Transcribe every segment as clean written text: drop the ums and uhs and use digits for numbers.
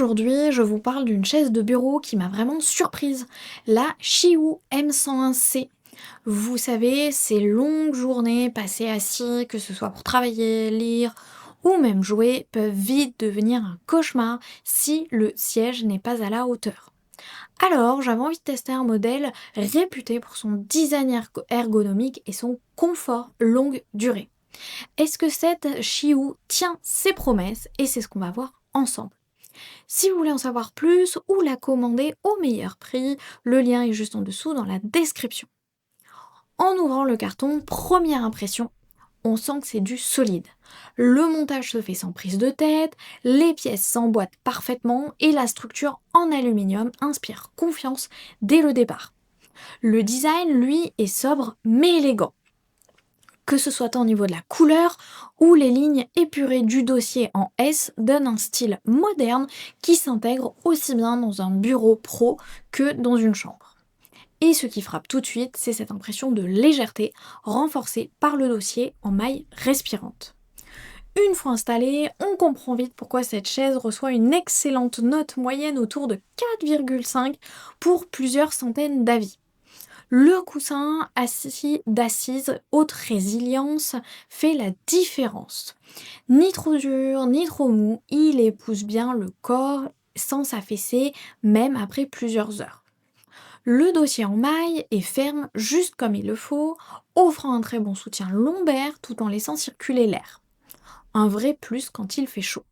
Aujourd'hui, je vous parle d'une chaise de bureau qui m'a vraiment surprise, la Chiou M101C. Vous savez, ces longues journées passées assis, que ce soit pour travailler, lire ou même jouer, peuvent vite devenir un cauchemar si le siège n'est pas à la hauteur. Alors, j'avais envie de tester un modèle réputé pour son design ergonomique et son confort longue durée. Est-ce que cette Chiou tient ses promesses? Et c'est ce qu'on va voir ensemble. Si vous voulez en savoir plus ou la commander au meilleur prix, le lien est juste en dessous dans la description. En ouvrant le carton, première impression, on sent que c'est du solide. Le montage se fait sans prise de tête, les pièces s'emboîtent parfaitement et la structure en aluminium inspire confiance dès le départ. Le design, lui, est sobre mais élégant. Que ce soit au niveau de la couleur ou les lignes épurées du dossier en S donnent un style moderne qui s'intègre aussi bien dans un bureau pro que dans une chambre. Et ce qui frappe tout de suite, c'est cette impression de légèreté renforcée par le dossier en maille respirante. Une fois installée, on comprend vite pourquoi cette chaise reçoit une excellente note moyenne autour de 4,5 pour plusieurs centaines d'avis. Le coussin assis d'assise haute résilience fait la différence. Ni trop dur, ni trop mou, il épouse bien le corps sans s'affaisser, même après plusieurs heures. Le dossier en maille est ferme juste comme il le faut, offrant un très bon soutien lombaire tout en laissant circuler l'air. Un vrai plus quand il fait chaud.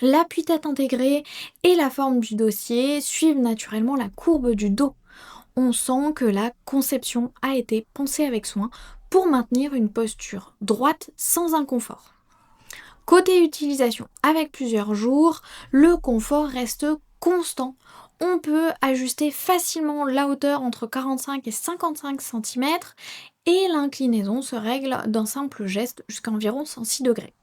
L'appui-tête intégré et la forme du dossier suivent naturellement la courbe du dos. On sent que la conception a été pensée avec soin pour maintenir une posture droite sans inconfort. Côté utilisation, avec plusieurs jours, le confort reste constant. On peut ajuster facilement la hauteur entre 45 et 55 cm et l'inclinaison se règle d'un simple geste jusqu'à environ 106 degrés.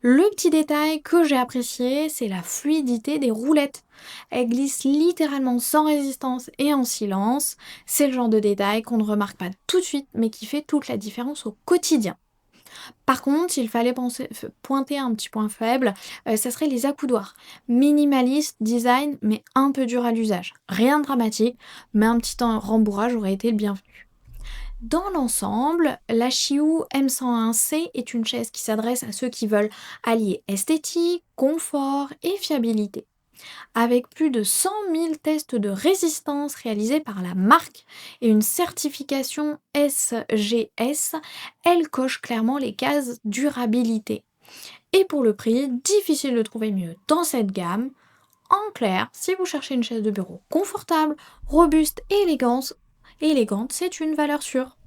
Le petit détail que j'ai apprécié, c'est la fluidité des roulettes. Elles glissent littéralement sans résistance et en silence. C'est le genre de détail qu'on ne remarque pas tout de suite, mais qui fait toute la différence au quotidien. Par contre, s'il fallait pointer un petit point faible, ça serait les accoudoirs. Minimaliste, design, mais un peu dur à l'usage. Rien de dramatique, mais un petit rembourrage aurait été le bienvenu. Dans l'ensemble, la Chiou M101C est une chaise qui s'adresse à ceux qui veulent allier esthétique, confort et fiabilité. Avec plus de 100 000 tests de résistance réalisés par la marque et une certification SGS, elle coche clairement les cases durabilité. Et pour le prix, difficile de trouver mieux dans cette gamme. En clair, si vous cherchez une chaise de bureau confortable, robuste et élégante, c'est une valeur sûre.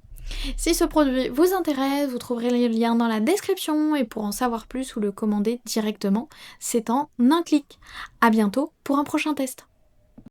Si ce produit vous intéresse, vous trouverez les liens dans la description et pour en savoir plus ou le commander directement, c'est en un clic. À bientôt pour un prochain test.